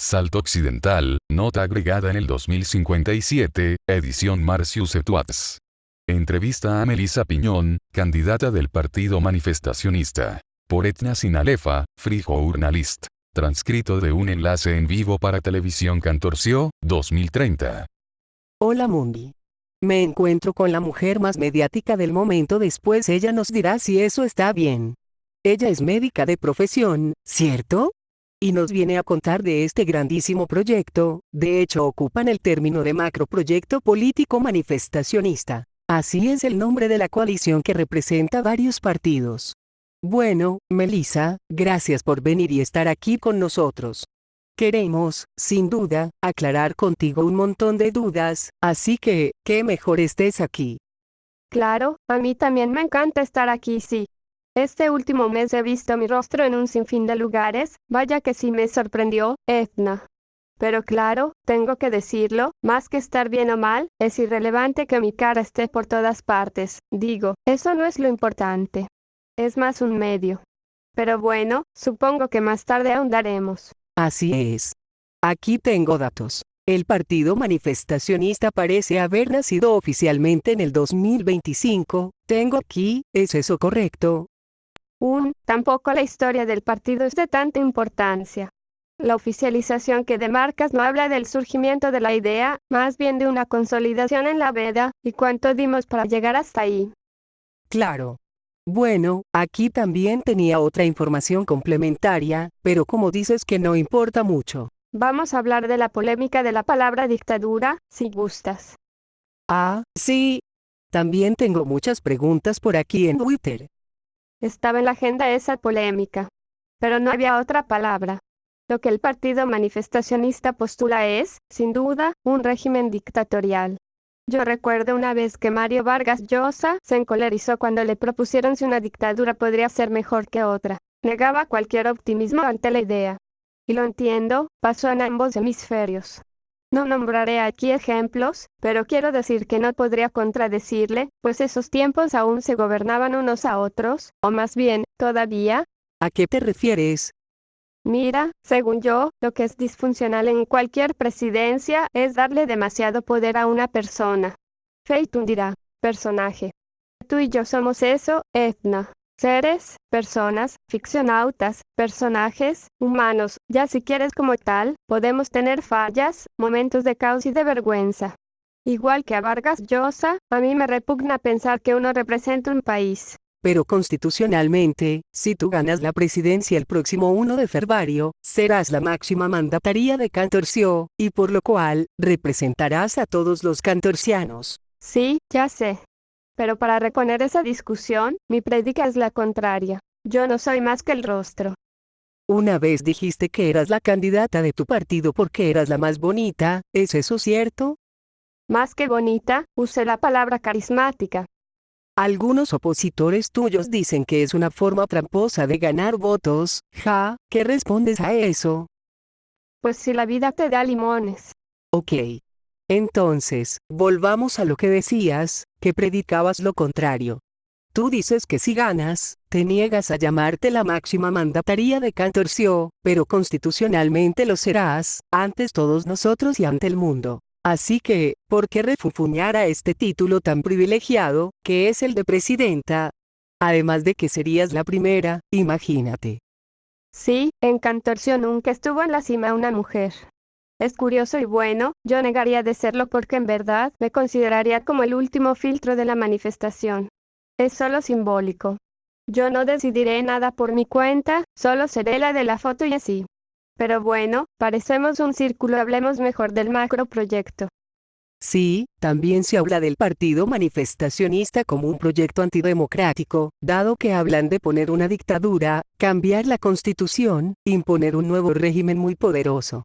Salto Occidental, nota agregada en el 2057, edición Marcius et Watts. Entrevista a Melissa Piñón, candidata del Partido Manifestacionista. Por Etna Sinalefa, Frijournalist. Transcrito de un enlace en vivo para Televisión Cantorcio, 2030. Hola Mundi. Me encuentro con la mujer más mediática del momento, después ella nos dirá si eso está bien. Ella es médica de profesión, ¿cierto? Y nos viene a contar de este grandísimo proyecto, de hecho ocupan el término de macroproyecto político manifestacionista. Así es el nombre de la coalición que representa varios partidos. Bueno, Melissa, gracias por venir y estar aquí con nosotros. Queremos, sin duda, aclarar contigo un montón de dudas, así que, qué mejor estés aquí. Claro, a mí también me encanta estar aquí, sí. Este último mes he visto mi rostro en un sinfín de lugares, vaya que sí me sorprendió, Edna. Pero claro, tengo que decirlo, más que estar bien o mal, es irrelevante que mi cara esté por todas partes, digo, eso no es lo importante. Es más un medio. Pero bueno, supongo que más tarde ahondaremos. Así es. Aquí tengo datos. El Partido Manifestacionista parece haber nacido oficialmente en el 2025, tengo aquí, ¿es eso correcto? Tampoco la historia del partido es de tanta importancia. La oficialización que demarcas no habla del surgimiento de la idea, más bien de una consolidación en la veda, y cuánto dimos para llegar hasta ahí. Claro. Bueno, aquí también tenía otra información complementaria, pero como dices que no importa mucho. Vamos a hablar de la polémica de la palabra dictadura, si gustas. Ah, sí. También tengo muchas preguntas por aquí en Twitter. Estaba en la agenda esa polémica. Pero no había otra palabra. Lo que el partido manifestacionista postula es, sin duda, un régimen dictatorial. Yo recuerdo una vez que Mario Vargas Llosa se encolerizó cuando le propusieron si una dictadura podría ser mejor que otra. Negaba cualquier optimismo ante la idea. Y lo entiendo, pasó en ambos hemisferios. No nombraré aquí ejemplos, pero quiero decir que no podría contradecirle, pues esos tiempos aún se gobernaban unos a otros, o más bien, todavía. ¿A qué te refieres? Mira, según yo, lo que es disfuncional en cualquier presidencia es darle demasiado poder a una persona. Feitun dirá, personaje. Tú y yo somos eso, Edna. Seres, personas, ficcionautas, personajes, humanos, ya si quieres como tal, podemos tener fallas, momentos de caos y de vergüenza. Igual que a Vargas Llosa, a mí me repugna pensar que uno representa un país. Pero constitucionalmente, si tú ganas la presidencia el próximo 1 de febrero, serás la máxima mandataria de Cantorcio, y por lo cual, representarás a todos los cantorcianos. Sí, ya sé. Pero para reponer esa discusión, mi prédica es la contraria. Yo no soy más que el rostro. Una vez dijiste que eras la candidata de tu partido porque eras la más bonita, ¿es eso cierto? Más que bonita, usé la palabra carismática. Algunos opositores tuyos dicen que es una forma tramposa de ganar votos, ja, ¿qué respondes a eso? Pues si la vida te da limones. Ok. Entonces, volvamos a lo que decías, que predicabas lo contrario. Tú dices que si ganas, te niegas a llamarte la máxima mandataría de Cantorcio, pero constitucionalmente lo serás, ante todos nosotros y ante el mundo. Así que, ¿por qué refunfuñar a este título tan privilegiado, que es el de presidenta? Además de que serías la primera, imagínate. Sí, en Cantorcio nunca estuvo en la cima una mujer. Es curioso y bueno, yo negaría de serlo porque en verdad me consideraría como el último filtro de la manifestación. Es solo simbólico. Yo no decidiré nada por mi cuenta, solo seré la de la foto y así. Pero bueno, parecemos un círculo, hablemos mejor del macroproyecto. Sí, también se habla del partido manifestacionista como un proyecto antidemocrático, dado que hablan de poner una dictadura, cambiar la constitución, imponer un nuevo régimen muy poderoso.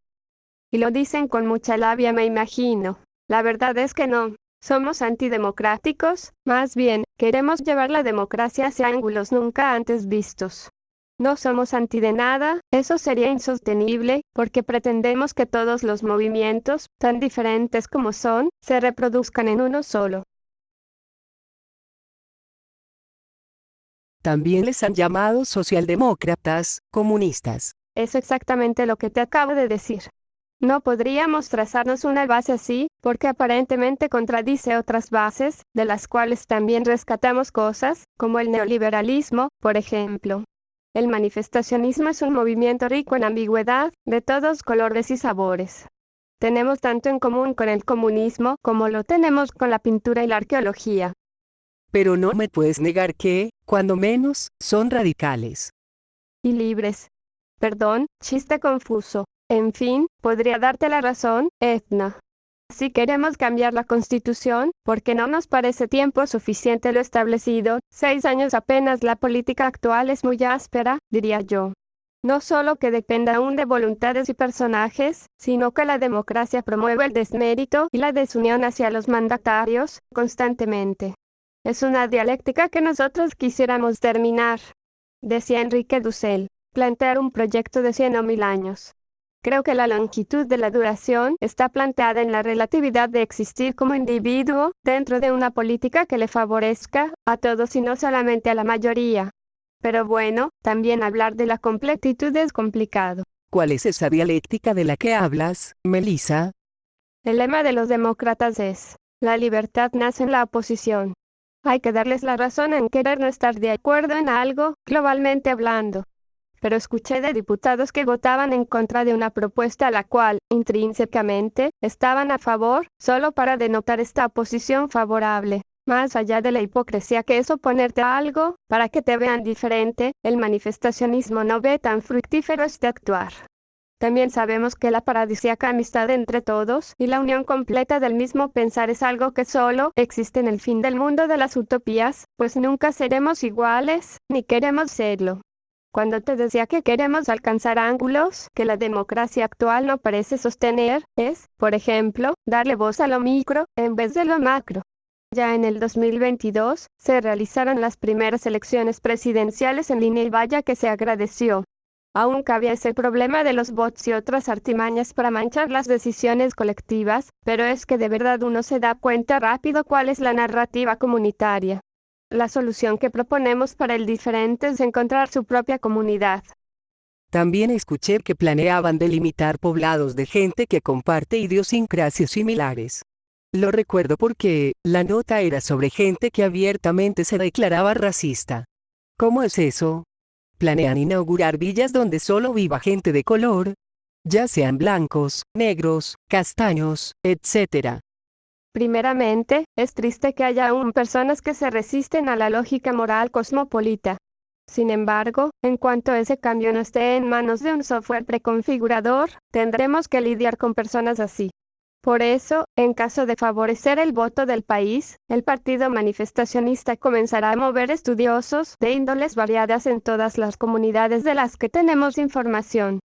Y lo dicen con mucha labia, me imagino. La verdad es que no. Somos antidemocráticos, más bien, queremos llevar la democracia hacia ángulos nunca antes vistos. No somos anti de nada, eso sería insostenible, porque pretendemos que todos los movimientos, tan diferentes como son, se reproduzcan en uno solo. También les han llamado socialdemócratas, comunistas. Es exactamente lo que te acabo de decir. No podríamos trazarnos una base así, porque aparentemente contradice otras bases, de las cuales también rescatamos cosas, como el neoliberalismo, por ejemplo. El manifestacionismo es un movimiento rico en ambigüedad, de todos colores y sabores. Tenemos tanto en común con el comunismo como lo tenemos con la pintura y la arqueología. Pero no me puedes negar que, cuando menos, son radicales. Y libres. Perdón, chiste confuso. En fin, podría darte la razón, Edna. Si queremos cambiar la Constitución, porque no nos parece tiempo suficiente lo establecido, 6 años apenas, la política actual es muy áspera, diría yo. No solo que dependa aún de voluntades y personajes, sino que la democracia promueve el desmérito y la desunión hacia los mandatarios, constantemente. Es una dialéctica que nosotros quisiéramos terminar. Decía Enrique Dussel, plantear un proyecto de 100 o 1000 años. Creo que la longitud de la duración está planteada en la relatividad de existir como individuo, dentro de una política que le favorezca a todos y no solamente a la mayoría. Pero bueno, también hablar de la completitud es complicado. ¿Cuál es esa dialéctica de la que hablas, Melissa? El lema de los demócratas es, la libertad nace en la oposición. Hay que darles la razón en querer no estar de acuerdo en algo, globalmente hablando. Pero escuché de diputados que votaban en contra de una propuesta a la cual, intrínsecamente, estaban a favor, solo para denotar esta oposición favorable. Más allá de la hipocresía que es oponerte a algo, para que te vean diferente, el manifestacionismo no ve tan fructífero este actuar. También sabemos que la paradisíaca amistad entre todos y la unión completa del mismo pensar es algo que solo existe en el fin del mundo de las utopías, pues nunca seremos iguales, ni queremos serlo. Cuando te decía que queremos alcanzar ángulos que la democracia actual no parece sostener, es, por ejemplo, darle voz a lo micro, en vez de lo macro. Ya en el 2022, se realizaron las primeras elecciones presidenciales en línea y vaya que se agradeció. Aún cabía ese problema de los bots y otras artimañas para manchar las decisiones colectivas, pero es que de verdad uno se da cuenta rápido cuál es la narrativa comunitaria. La solución que proponemos para el diferente es encontrar su propia comunidad. También escuché que planeaban delimitar poblados de gente que comparte idiosincrasias similares. Lo recuerdo porque la nota era sobre gente que abiertamente se declaraba racista. ¿Cómo es eso? ¿Planean inaugurar villas donde solo viva gente de color? Ya sean blancos, negros, castaños, etc. Primeramente, es triste que haya aún personas que se resisten a la lógica moral cosmopolita. Sin embargo, en cuanto ese cambio no esté en manos de un software preconfigurador, tendremos que lidiar con personas así. Por eso, en caso de favorecer el voto del país, el partido manifestacionista comenzará a mover estudiosos de índoles variadas en todas las comunidades de las que tenemos información.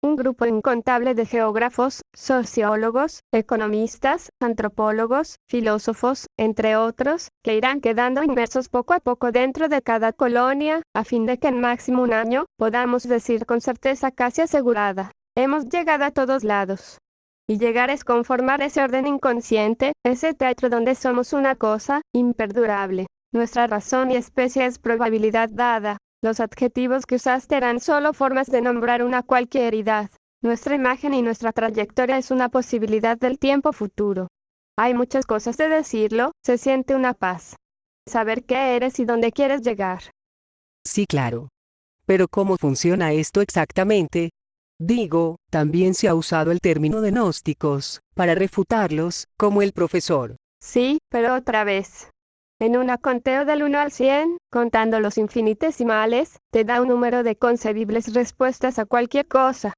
Un grupo incontable de geógrafos, sociólogos, economistas, antropólogos, filósofos, entre otros, que irán quedando inmersos poco a poco dentro de cada colonia, a fin de que en máximo un año, podamos decir con certeza casi asegurada, hemos llegado a todos lados. Y llegar es conformar ese orden inconsciente, ese teatro donde somos una cosa, imperdurable. Nuestra razón y especie es probabilidad dada. Los adjetivos que usaste eran solo formas de nombrar una cualquieridad. Nuestra imagen y nuestra trayectoria es una posibilidad del tiempo futuro. Hay muchas cosas de decirlo, se siente una paz. Saber qué eres y dónde quieres llegar. Sí, claro. Pero ¿cómo funciona esto exactamente? Digo, también se ha usado el término de gnósticos, para refutarlos, como el profesor. Sí, pero otra vez. En un conteo del 1 al 100, contando los infinitesimales, te da un número de concebibles respuestas a cualquier cosa.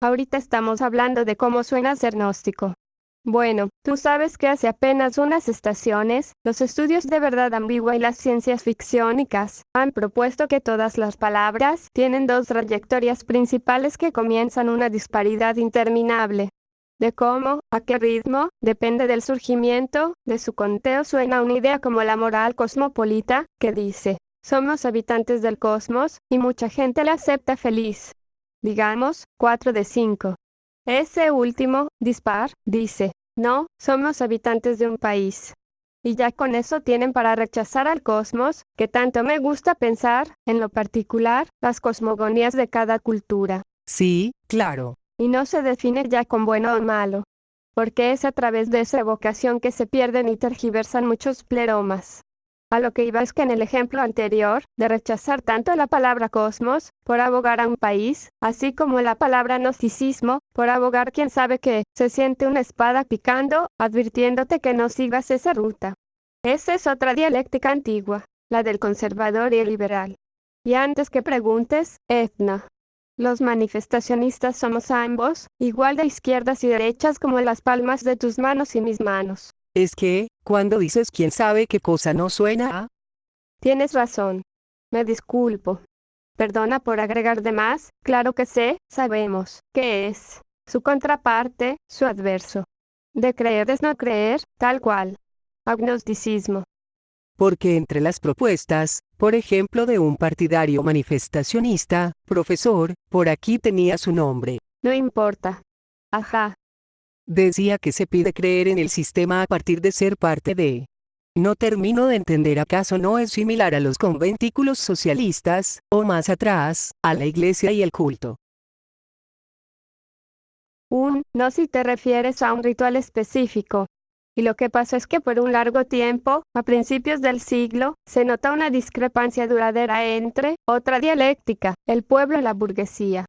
Ahorita estamos hablando de cómo suena ser gnóstico. Bueno, tú sabes que hace apenas unas estaciones, los estudios de verdad ambigua y las ciencias ficciónicas han propuesto que todas las palabras tienen dos trayectorias principales que comienzan una disparidad interminable. De cómo, a qué ritmo, depende del surgimiento de su conteo suena una idea como la moral cosmopolita, que dice, somos habitantes del cosmos, y mucha gente la acepta feliz. Digamos, 4 de 5. Ese último, dispar, dice, no, somos habitantes de un país. Y ya con eso tienen para rechazar al cosmos, que tanto me gusta pensar, en lo particular, las cosmogonías de cada cultura. Sí, claro. y no se define ya con bueno o malo, porque es a través de esa evocación que se pierden y tergiversan muchos pleromas. A lo que iba es que en el ejemplo anterior, de rechazar tanto la palabra cosmos, por abogar a un país, así como la palabra gnosticismo, por abogar quién sabe qué, se siente una espada picando, advirtiéndote que no sigas esa ruta. Esa es otra dialéctica antigua, la del conservador y el liberal. Y antes que preguntes, Edna, los manifestacionistas somos ambos, igual de izquierdas y derechas como las palmas de tus manos y mis manos. Es que, cuando dices quién sabe qué cosa no suena a... Tienes razón. Me disculpo. Perdona por agregar de más, claro que sabemos, que es su contraparte, su adverso. De creer es no creer, tal cual. Agnosticismo. Porque entre las propuestas, por ejemplo de un partidario manifestacionista, profesor, por aquí tenía su nombre. No importa. Ajá. Decía que se pide creer en el sistema a partir de ser parte de... No termino de entender, ¿acaso no es similar a los conventículos socialistas, o más atrás, a la iglesia y el culto? No si te refieres a un ritual específico. Y lo que pasa es que por un largo tiempo, a principios del siglo, se nota una discrepancia duradera entre, otra dialéctica, el pueblo y la burguesía.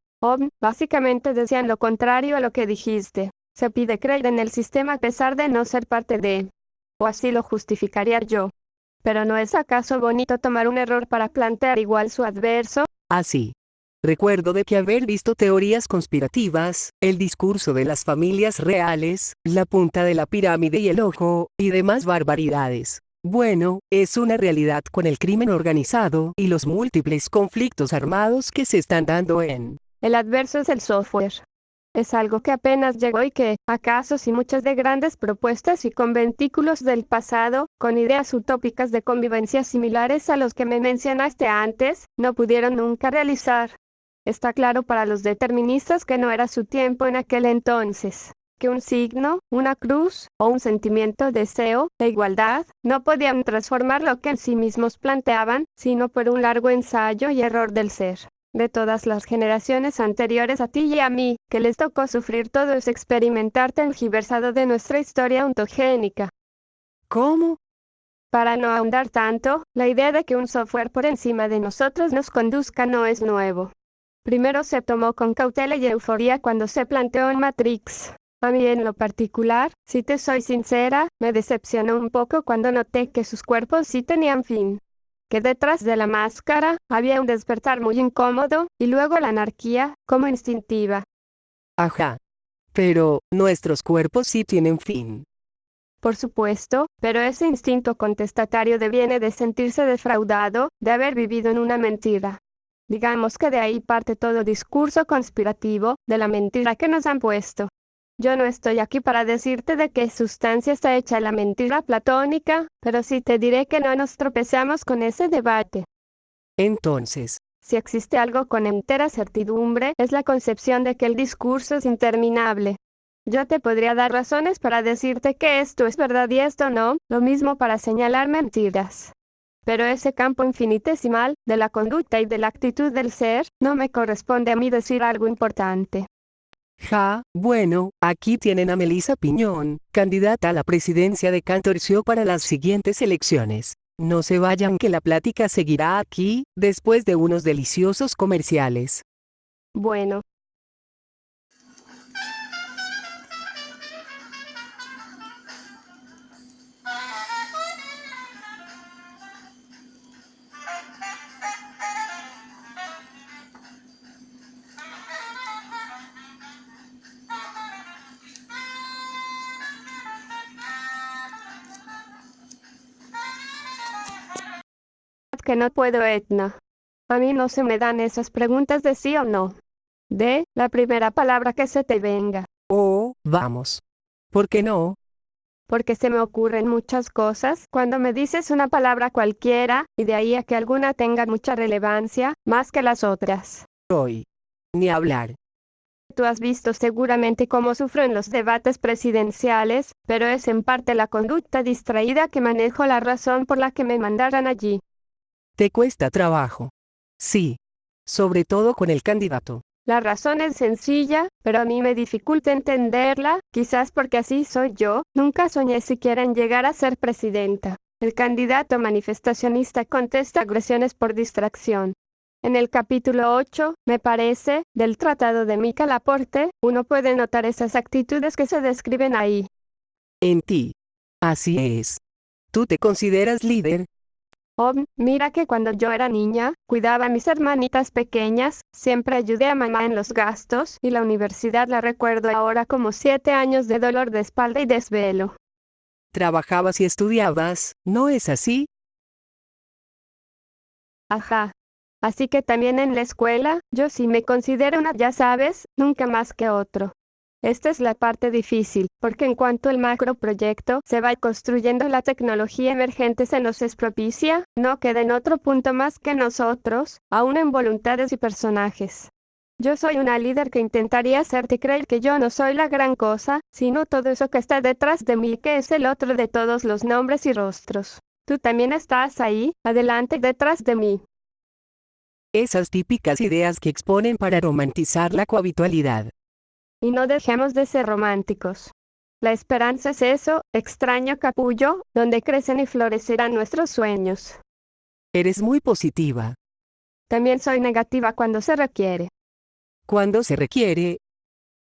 Básicamente decían lo contrario a lo que dijiste. Se pide creer en el sistema a pesar de no ser parte de. O así lo justificaría yo. Pero ¿no es acaso bonito tomar un error para plantear igual su adverso? Así. Recuerdo de que haber visto teorías conspirativas, el discurso de las familias reales, la punta de la pirámide y el ojo, y demás barbaridades. Bueno, es una realidad con el crimen organizado y los múltiples conflictos armados que se están dando en... El adverso es el software. Es algo que apenas llegó y que, acaso si muchas de grandes propuestas y conventículos del pasado, con ideas utópicas de convivencia similares a los que me mencionaste antes, no pudieron nunca realizar. Está claro para los deterministas que no era su tiempo en aquel entonces, que un signo, una cruz, o un sentimiento deseo, de igualdad, no podían transformar lo que en sí mismos planteaban, sino por un largo ensayo y error del ser. De todas las generaciones anteriores a ti y a mí, que les tocó sufrir todo ese experimentar tergiversado de nuestra historia ontogénica. ¿Cómo? Para no ahondar tanto, la idea de que un software por encima de nosotros nos conduzca no es nuevo. Primero se tomó con cautela y euforia cuando se planteó en Matrix. A mí en lo particular, si te soy sincera, me decepcionó un poco cuando noté que sus cuerpos sí tenían fin. Que detrás de la máscara, había un despertar muy incómodo, y luego la anarquía, como instintiva. Ajá. Pero, nuestros cuerpos sí tienen fin. Por supuesto, pero ese instinto contestatario deviene de sentirse defraudado, de haber vivido en una mentira. Digamos que de ahí parte todo discurso conspirativo, de la mentira que nos han puesto. Yo no estoy aquí para decirte de qué sustancia está hecha la mentira platónica, pero sí te diré que no nos tropezamos con ese debate. Entonces, si existe algo con entera certidumbre, es la concepción de que el discurso es interminable. Yo te podría dar razones para decirte que esto es verdad y esto no, lo mismo para señalar mentiras. Pero ese campo infinitesimal, de la conducta y de la actitud del ser, no me corresponde a mí decir algo importante. Bueno, aquí tienen a Melissa Piñón, candidata a la presidencia de Cantorcio para las siguientes elecciones. No se vayan que la plática seguirá aquí, después de unos deliciosos comerciales. Bueno. Que no puedo, Edna. A mí no se me dan esas preguntas de sí o no. De la primera palabra que se te venga. Vamos. ¿Por qué no? Porque se me ocurren muchas cosas cuando me dices una palabra cualquiera, y de ahí a que alguna tenga mucha relevancia, más que las otras. Hoy. Ni hablar. Tú has visto seguramente cómo sufro en los debates presidenciales, pero es en parte la conducta distraída que manejo la razón por la que me mandaran allí. Te cuesta trabajo. Sí. Sobre todo con el candidato. La razón es sencilla, pero a mí me dificulta entenderla, quizás porque así soy yo. Nunca soñé siquiera en llegar a ser presidenta. El candidato manifestacionista contesta agresiones por distracción. En el capítulo 8, me parece, del Tratado de Mica Laporte, uno puede notar esas actitudes que se describen ahí. En ti. Así es. ¿Tú te consideras líder? Oh, mira que cuando yo era niña, cuidaba a mis hermanitas pequeñas, siempre ayudé a mamá en los gastos, y la universidad la recuerdo ahora como 7 años de dolor de espalda y desvelo. Trabajabas y estudiabas, ¿no es así? Ajá. Así que también en la escuela, yo sí me considero una, ya sabes, nunca más que otro. Esta es la parte difícil, porque en cuanto el macroproyecto se va construyendo, la tecnología emergente se nos es propicia, no queda en otro punto más que nosotros, aún en voluntades y personajes. Yo soy una líder que intentaría hacerte creer que yo no soy la gran cosa, sino todo eso que está detrás de mí, que es el otro de todos los nombres y rostros. Tú también estás ahí, adelante, detrás de mí. Esas típicas ideas que exponen para romantizar la cohabitualidad. Y no dejemos de ser románticos. La esperanza es eso, extraño capullo, donde crecen y florecerán nuestros sueños. Eres muy positiva. También soy negativa cuando se requiere. Cuando se requiere,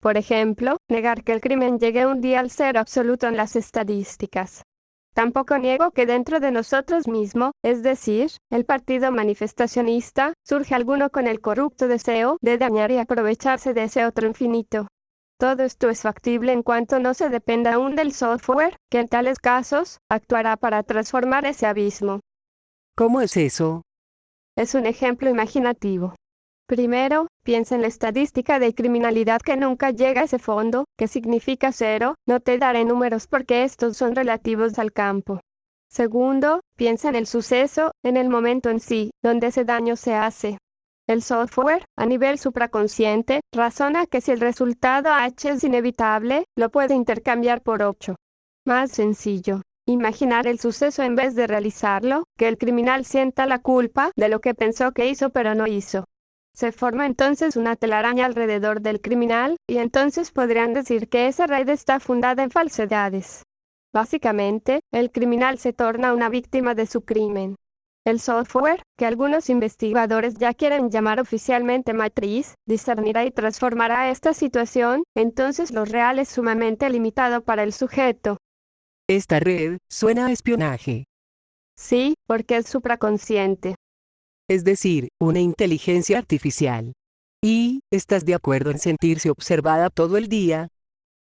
Por ejemplo, negar que el crimen llegue un día al cero absoluto en las estadísticas. Tampoco niego que dentro de nosotros mismos, es decir, el partido manifestacionista, surge alguno con el corrupto deseo de dañar y aprovecharse de ese otro infinito. Todo esto es factible en cuanto no se dependa aún del software, que en tales casos, actuará para transformar ese abismo. ¿cómo es eso? Es un ejemplo imaginativo. Primero, piensa en la estadística de criminalidad que nunca llega a ese fondo, que significa cero. No te daré números porque estos son relativos al campo. Segundo, piensa en el suceso, en el momento en sí, donde ese daño se hace. El software, a nivel supraconsciente, razona que si el resultado H es inevitable, lo puede intercambiar por 8. Más sencillo. Imaginar el suceso en vez de realizarlo, que el criminal sienta la culpa de lo que pensó que hizo pero no hizo. Se forma entonces una telaraña alrededor del criminal, y entonces podrían decir que esa red está fundada en falsedades. Básicamente, el criminal se torna una víctima de su crimen. El software, que algunos investigadores ya quieren llamar oficialmente matriz, discernirá y transformará esta situación, entonces lo real es sumamente limitado para el sujeto. Esta red suena a espionaje. Sí, porque es supraconsciente. Es decir, una inteligencia artificial. ¿Y estás de acuerdo en sentirse observada todo el día?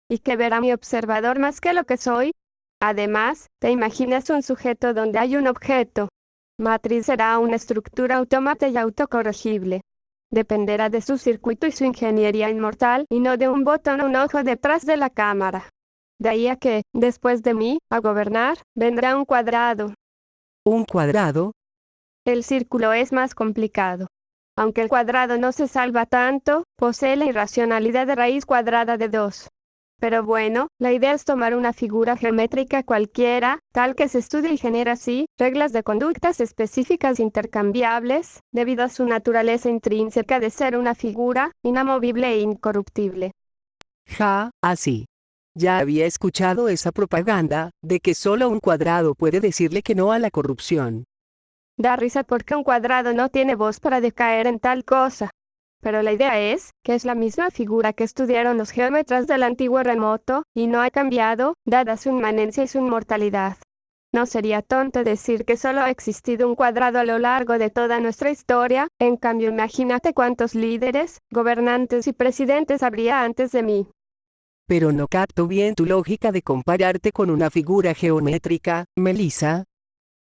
¿Y que verá mi observador más que lo que soy? Además, ¿te imaginas un sujeto donde hay un objeto? Matriz será una estructura autómata y autocorregible. Dependerá de su circuito y su ingeniería inmortal, y no de un botón o un ojo detrás de la cámara. De ahí a que, después de mí, a gobernar, vendrá un cuadrado. ¿Un cuadrado? El círculo es más complicado. Aunque el cuadrado no se salva tanto, posee la irracionalidad de raíz cuadrada de 2. Pero bueno, la idea es tomar una figura geométrica cualquiera, tal que se estudie y genera así, reglas de conductas específicas intercambiables, debido a su naturaleza intrínseca de ser una figura, inamovible e incorruptible. Ja, así. Ya había escuchado esa propaganda, de que solo un cuadrado puede decirle que no a la corrupción. Da risa porque un cuadrado no tiene voz para decaer en tal cosa. Pero la idea es, que es la misma figura que estudiaron los geómetras del antiguo remoto, y no ha cambiado, dada su inmanencia y su inmortalidad. No sería tonto decir que solo ha existido un cuadrado a lo largo de toda nuestra historia, en cambio imagínate cuántos líderes, gobernantes y presidentes habría antes de mí. Pero no capto bien tu lógica de compararte con una figura geométrica, Melissa.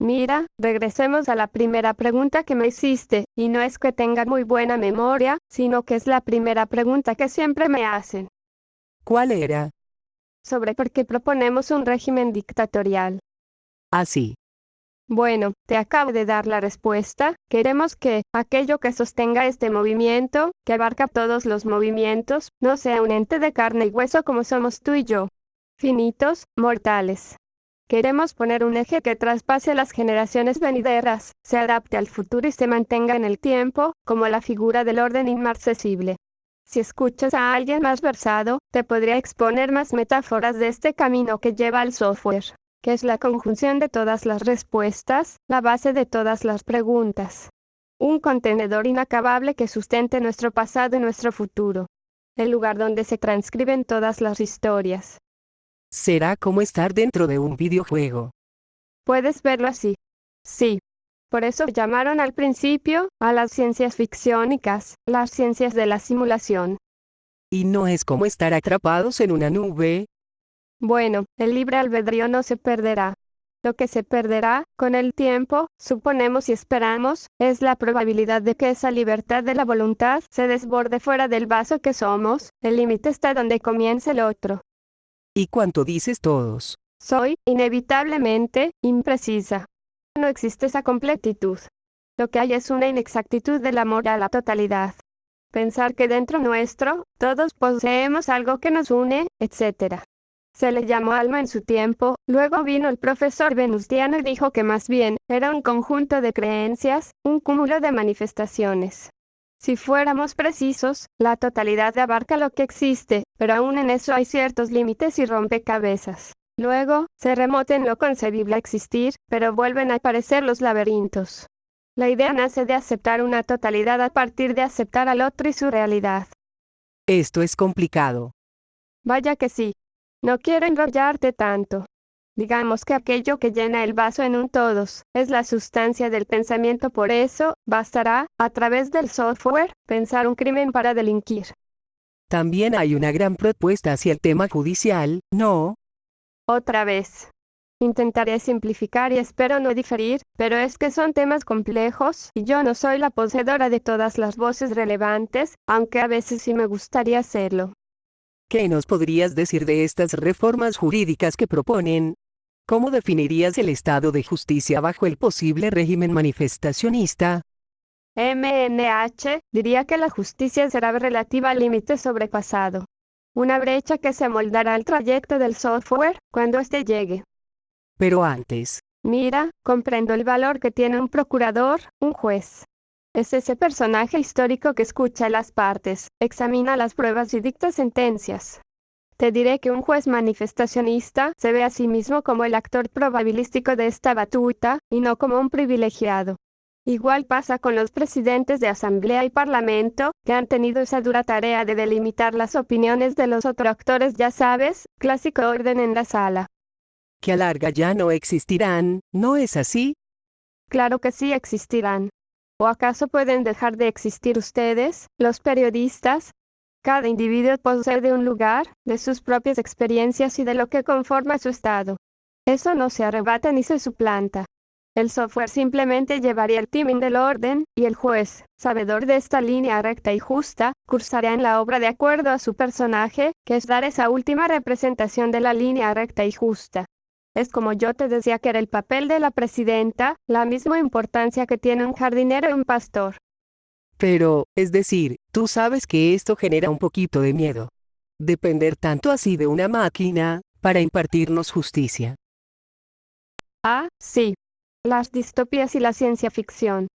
Mira, regresemos a la primera pregunta que me hiciste, y no es que tenga muy buena memoria, sino que es la primera pregunta que siempre me hacen. ¿Cuál era? Sobre por qué proponemos un régimen dictatorial. Así. Bueno, te acabo de dar la respuesta. Queremos que aquello que sostenga este movimiento, que abarca todos los movimientos, no sea un ente de carne y hueso como somos tú y yo. Finitos, mortales. Queremos poner un eje que traspase las generaciones venideras, se adapte al futuro y se mantenga en el tiempo, como la figura del orden inmarcesible. Si escuchas a alguien más versado, te podría exponer más metáforas de este camino que lleva al software, que es la conjunción de todas las respuestas, la base de todas las preguntas. Un contenedor inacabable que sustente nuestro pasado y nuestro futuro. El lugar donde se transcriben todas las historias. Será como estar dentro de un videojuego. Puedes verlo así. Sí. Por eso llamaron al principio a las ciencias ficciónicas, las ciencias de la simulación. Y no es como estar atrapados en una nube. Bueno, el libre albedrío no se perderá. Lo que se perderá, con el tiempo, suponemos y esperamos, es la probabilidad de que esa libertad de la voluntad se desborde fuera del vaso que somos, el límite está donde comienza el otro. ¿Y cuánto dices todos? Soy, inevitablemente, imprecisa. No existe esa completitud. Lo que hay es una inexactitud del amor a la totalidad. Pensar que dentro nuestro, todos poseemos algo que nos une, etc. Se le llamó alma en su tiempo, luego vino el profesor venustiano y dijo que más bien, era un conjunto de creencias, un cúmulo de manifestaciones. Si fuéramos precisos, la totalidad abarca lo que existe, pero aún en eso hay ciertos límites y rompecabezas. Luego, se remota en lo concebible a existir, pero vuelven a aparecer los laberintos. La idea nace de aceptar una totalidad a partir de aceptar al otro y su realidad. Esto es complicado. Vaya que sí. No quiero enrollarte tanto. Digamos que aquello que llena el vaso en un todos, es la sustancia del pensamiento, por eso, bastará, a través del software, pensar un crimen para delinquir. También hay una gran propuesta hacia el tema judicial, ¿no? Otra vez. Intentaré simplificar y espero no diferir, pero es que son temas complejos, y yo no soy la poseedora de todas las voces relevantes, aunque a veces sí me gustaría hacerlo. ¿Qué nos podrías decir de estas reformas jurídicas que proponen? ¿Cómo definirías el estado de justicia bajo el posible régimen manifestacionista? MNH diría que la justicia será relativa al límite sobrepasado. Una brecha que se amoldará al trayecto del software, cuando éste llegue. Pero antes, Mira, comprendo el valor que tiene un procurador, un juez. Es ese personaje histórico que escucha las partes, examina las pruebas y dicta sentencias. Te diré que un juez manifestacionista se ve a sí mismo como el actor probabilístico de esta batuta, y no como un privilegiado. Igual pasa con los presidentes de asamblea y parlamento, que han tenido esa dura tarea de delimitar las opiniones de los otros actores, ya sabes, clásico orden en la sala. que a larga ya no existirán, ¿no es así? Claro que sí existirán. ¿O acaso pueden dejar de existir ustedes, los periodistas? Cada individuo posee de un lugar, de sus propias experiencias y de lo que conforma su estado. Eso no se arrebata ni se suplanta. El software simplemente llevaría el timing del orden, y el juez, sabedor de esta línea recta y justa, cursaría en la obra de acuerdo a su personaje, que es dar esa última representación de la línea recta y justa. Es como yo te decía que era el papel de la presidenta, la misma importancia que tiene un jardinero y un pastor. Pero, es decir, tú sabes que esto genera un poquito de miedo. Depender tanto así de una máquina, para impartirnos justicia. Ah, sí. Las distopías y la ciencia ficción.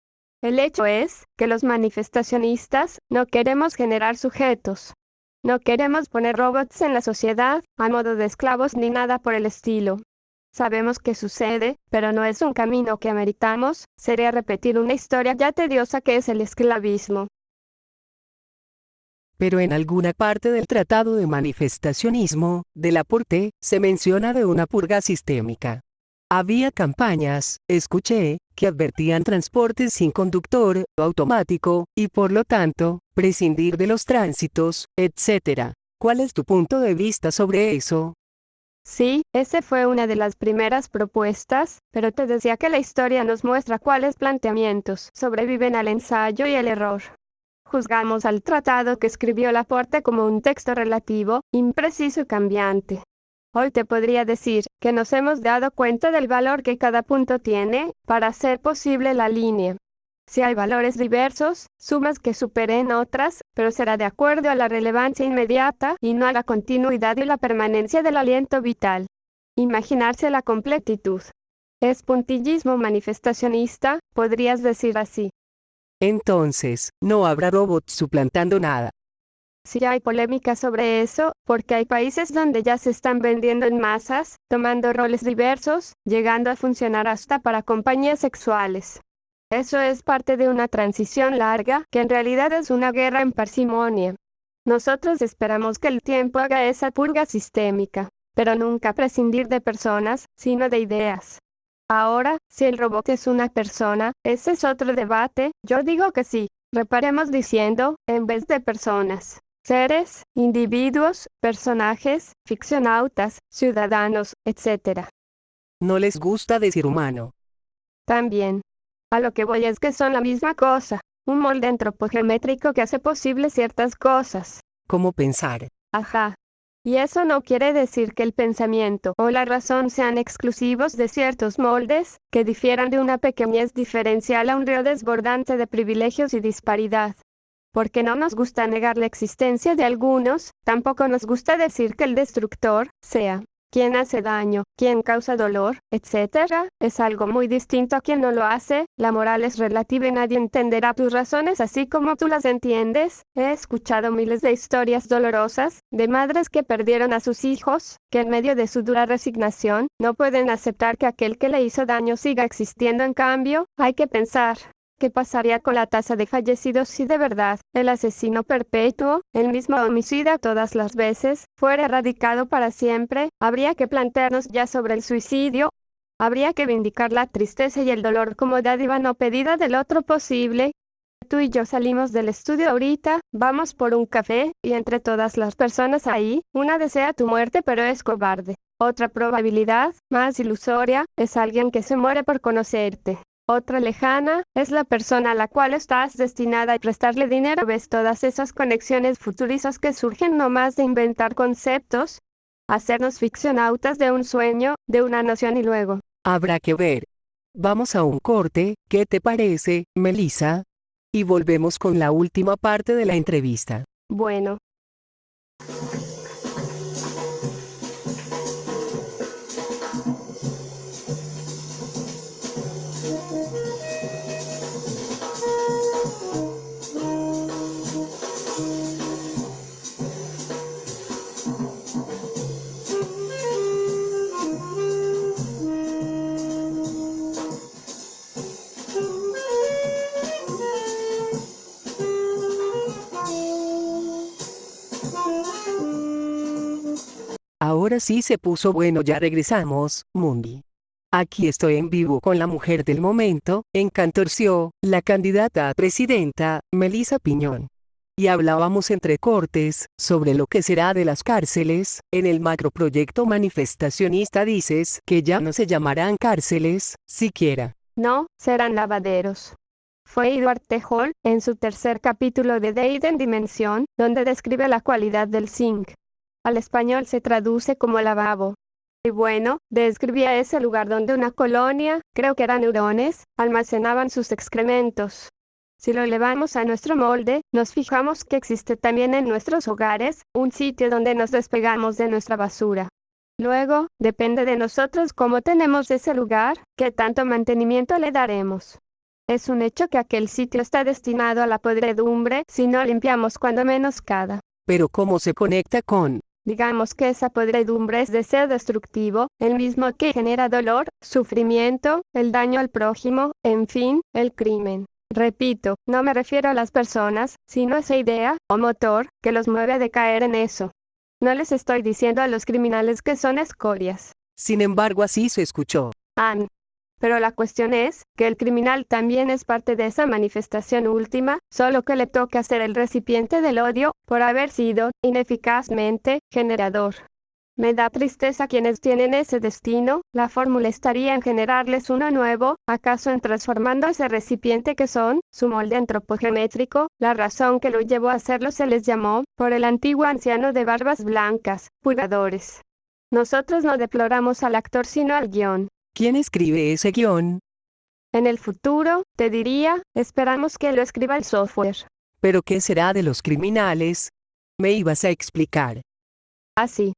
El hecho es, que los manifestacionistas, no queremos generar sujetos. No queremos poner robots en la sociedad, a modo de esclavos ni nada por el estilo. Sabemos que sucede, pero no es un camino que ameritamos, sería repetir una historia ya tediosa que es el esclavismo. Pero en alguna parte del Tratado de Manifestacionismo, de Laporte, se menciona de una purga sistémica. Había campañas, escuché, que advertían transportes sin conductor, automático, y por lo tanto, prescindir de los tránsitos, etc. ¿Cuál es tu punto de vista sobre eso? Sí, esa fue una de las primeras propuestas, pero te decía que la historia nos muestra cuáles planteamientos sobreviven al ensayo y el error. Juzgamos al tratado que escribió Laporte como un texto relativo, impreciso y cambiante. Hoy te podría decir que nos hemos dado cuenta del valor que cada punto tiene para hacer posible la línea. Si hay valores diversos, sumas que superen otras, pero será de acuerdo a la relevancia inmediata y no a la continuidad y la permanencia del aliento vital. Imaginarse la completitud. Es puntillismo manifestacionista, podrías decir así. Entonces, no habrá robots suplantando nada. Sí hay polémica sobre eso, porque hay países donde ya se están vendiendo en masas, tomando roles diversos, llegando a funcionar hasta para compañías sexuales. Eso es parte de una transición larga, que en realidad es una guerra en parsimonia. Nosotros esperamos que el tiempo haga esa purga sistémica, pero nunca prescindir de personas, sino de ideas. Ahora, si el robot es una persona, ese es otro debate. Yo digo que sí. Reparemos diciendo, en vez de personas, seres, individuos, personajes, ficcionautas, ciudadanos, etc. No les gusta decir humano. También. A lo que voy es que son la misma cosa, un molde antropogeométrico que hace posible ciertas cosas. ¿Cómo pensar? Ajá. Y eso no quiere decir que el pensamiento o la razón sean exclusivos de ciertos moldes, que difieran de una pequeñez diferencial a un río desbordante de privilegios y disparidad. Porque no nos gusta negar la existencia de algunos, tampoco nos gusta decir que el destructor, sea quien hace daño, quien causa dolor, etc., es algo muy distinto a quien no lo hace. La moral es relativa y nadie entenderá tus razones así como tú las entiendes. He escuchado miles de historias dolorosas, de madres que perdieron a sus hijos, que en medio de su dura resignación, no pueden aceptar que aquel que le hizo daño siga existiendo. En cambio, hay que pensar, ¿qué pasaría con la tasa de fallecidos si de verdad, el asesino perpetuo, el mismo homicida todas las veces, fuera erradicado para siempre? Habría que plantearnos ya sobre el suicidio. Habría que vindicar la tristeza y el dolor como dádiva no pedida del otro posible. Tú y yo salimos del estudio ahorita, vamos por un café, y entre todas las personas ahí, una desea tu muerte pero es cobarde. Otra probabilidad, más ilusoria, es alguien que se muere por conocerte. Otra lejana, es la persona a la cual estás destinada a prestarle dinero. ¿Ves todas esas conexiones futurizas que surgen no más de inventar conceptos? Hacernos ficcionautas de un sueño, de una noción y luego. Habrá que ver. Vamos a un corte, ¿qué te parece, Melissa? Y volvemos con la última parte de la entrevista. Bueno. Ahora sí se puso bueno, ya regresamos, Mundi. Aquí estoy en vivo con la mujer del momento, en Cantorcio, la candidata a presidenta, Melissa Piñón. Y hablábamos entre cortes, sobre lo que será de las cárceles. En el macroproyecto manifestacionista dices que ya no se llamarán cárceles, siquiera. No, serán lavaderos. Fue Edward T. Hall, en su tercer capítulo de The Hidden Dimension, donde describe la cualidad del zinc. Al español se traduce como lavabo. Y bueno, describía ese lugar donde una colonia, creo que eran neurones, almacenaban sus excrementos. Si lo elevamos a nuestro molde, nos fijamos que existe también en nuestros hogares, un sitio donde nos despegamos de nuestra basura. Luego, depende de nosotros cómo tenemos ese lugar, qué tanto mantenimiento le daremos. Es un hecho que aquel sitio está destinado a la podredumbre si no limpiamos cuando menos cada. Pero ¿cómo se conecta con? Digamos que esa podredumbre es deseo destructivo, el mismo que genera dolor, sufrimiento, el daño al prójimo, en fin, el crimen. Repito, no me refiero a las personas, sino a esa idea, o motor, que los mueve a decaer en eso. No les estoy diciendo a los criminales que son escorias. Sin embargo, así se escuchó. Pero la cuestión es, que el criminal también es parte de esa manifestación última, solo que le toca ser el recipiente del odio, por haber sido, ineficazmente, generador. Me da tristeza quienes tienen ese destino. La fórmula estaría en generarles uno nuevo, acaso en transformando ese recipiente que son, su molde antropogeométrico. La razón que lo llevó a hacerlo se les llamó, por el antiguo anciano de barbas blancas, purgadores. Nosotros no deploramos al actor sino al guión. ¿Quién escribe ese guión? En el futuro, te diría, esperamos que lo escriba el software. ¿Pero qué será de los criminales? Me ibas a explicar. Así.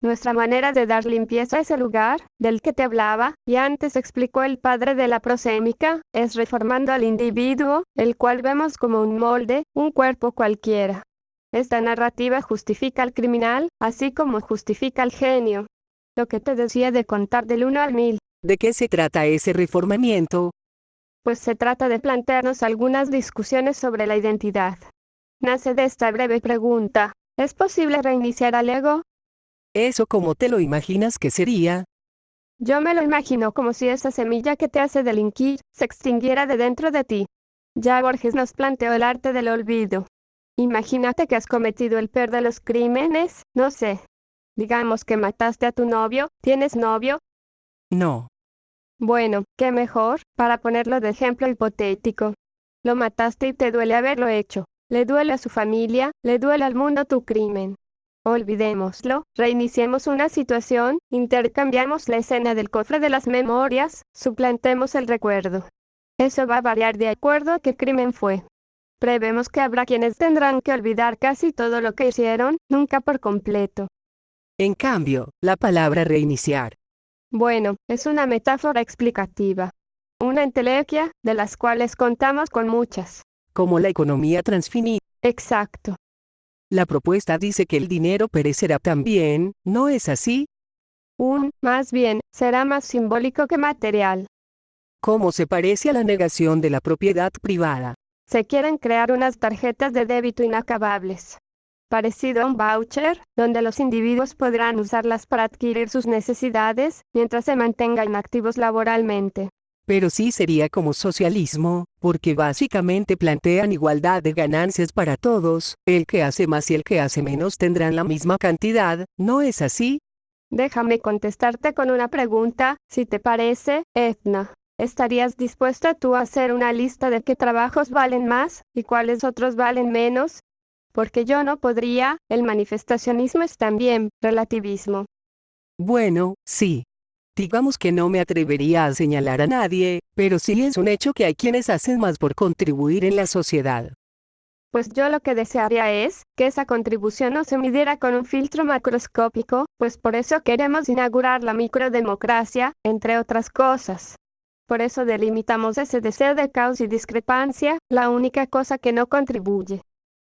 Nuestra manera de dar limpieza a ese lugar, del que te hablaba, y antes explicó el padre de la prosémica, es reformando al individuo, el cual vemos como un molde, un cuerpo cualquiera. Esta narrativa justifica al criminal, así como justifica al genio. Lo que te decía de contar del 1 al 1000. ¿De qué se trata ese reformamiento? Pues se trata de plantearnos algunas discusiones sobre la identidad. Nace de esta breve pregunta: ¿es posible reiniciar al ego? ¿Eso cómo te lo imaginas que sería? Yo me lo imagino como si esa semilla que te hace delinquir se extinguiera de dentro de ti. Ya Borges nos planteó el arte del olvido. Imagínate que has cometido el peor de los crímenes, no sé. Digamos que mataste a tu novio, ¿tienes novio? No. Bueno, qué mejor, para ponerlo de ejemplo hipotético. Lo mataste y te duele haberlo hecho. Le duele a su familia, le duele al mundo tu crimen. Olvidémoslo, reiniciemos una situación, intercambiamos la escena del cofre de las memorias, suplantemos el recuerdo. Eso va a variar de acuerdo a qué crimen fue. Prevemos que habrá quienes tendrán que olvidar casi todo lo que hicieron, nunca por completo. En cambio, la palabra reiniciar. Bueno, es una metáfora explicativa. Una entelequia, de las cuales contamos con muchas. Como la economía transfinita. Exacto. La propuesta dice que el dinero perecerá también, ¿no es así? Más bien, será más simbólico que material. ¿Cómo se parece a la negación de la propiedad privada? Se quieren crear unas tarjetas de débito inacabables. Parecido a un voucher, donde los individuos podrán usarlas para adquirir sus necesidades, mientras se mantengan activos laboralmente. Pero sí sería como socialismo, porque básicamente plantean igualdad de ganancias para todos, el que hace más y el que hace menos tendrán la misma cantidad, ¿no es así? Déjame contestarte con una pregunta, si te parece, Edna. ¿Estarías dispuesta tú a hacer una lista de qué trabajos valen más, y cuáles otros valen menos? Porque yo no podría, el manifestacionismo es también relativismo. Bueno, sí. Digamos que no me atrevería a señalar a nadie, pero sí es un hecho que hay quienes hacen más por contribuir en la sociedad. Pues yo lo que desearía es que esa contribución no se midiera con un filtro macroscópico, pues por eso queremos inaugurar la microdemocracia, entre otras cosas. Por eso delimitamos ese deseo de caos y discrepancia, la única cosa que no contribuye.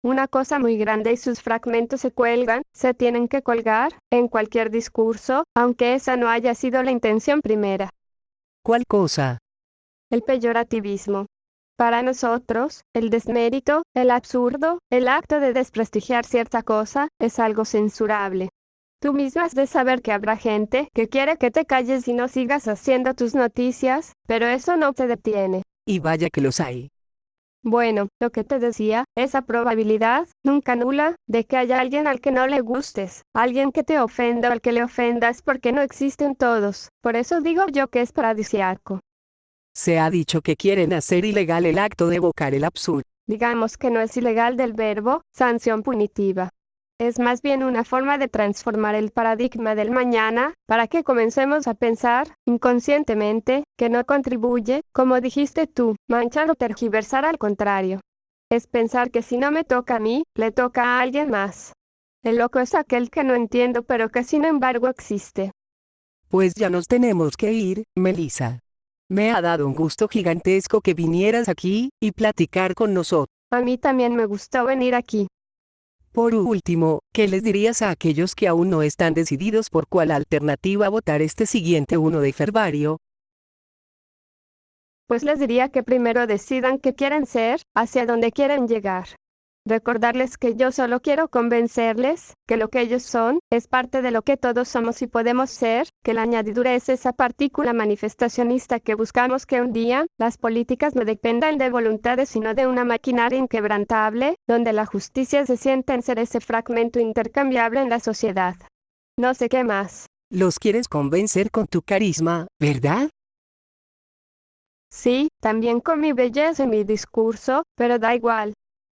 Una cosa muy grande y sus fragmentos se cuelgan, se tienen que colgar, en cualquier discurso, aunque esa no haya sido la intención primera. ¿Cuál cosa? El peyorativismo. Para nosotros, el desmérito, el absurdo, el acto de desprestigiar cierta cosa, es algo censurable. Tú mismo has de saber que habrá gente que quiere que te calles y no sigas haciendo tus noticias, pero eso no te detiene. Y vaya que los hay. Bueno, lo que te decía, esa probabilidad, nunca nula, de que haya alguien al que no le gustes, alguien que te ofenda o al que le ofendas porque no existen todos, por eso digo yo que es paradisiaco. Se ha dicho que quieren hacer ilegal el acto de evocar el absurdo. Digamos que no es ilegal del verbo, sanción punitiva. Es más bien una forma de transformar el paradigma del mañana, para que comencemos a pensar, inconscientemente, que no contribuye, como dijiste tú, manchar o tergiversar al contrario. Es pensar que si no me toca a mí, le toca a alguien más. El loco es aquel que no entiendo pero que sin embargo existe. Pues ya nos tenemos que ir, Melissa. Me ha dado un gusto gigantesco que vinieras aquí y platicar con nosotros. A mí también me gustó venir aquí. Por último, ¿qué les dirías a aquellos que aún no están decididos por cuál alternativa votar este siguiente 1 de febrero? Pues les diría que primero decidan qué quieren ser, hacia dónde quieren llegar. Recordarles que yo solo quiero convencerles, que lo que ellos son, es parte de lo que todos somos y podemos ser, que la añadidura es esa partícula manifestacionista que buscamos que un día, las políticas no dependan de voluntades sino de una maquinaria inquebrantable, donde la justicia se sienta en ser ese fragmento intercambiable en la sociedad. No sé qué más. Los quieres convencer con tu carisma, ¿verdad? Sí, también con mi belleza y mi discurso, pero da igual.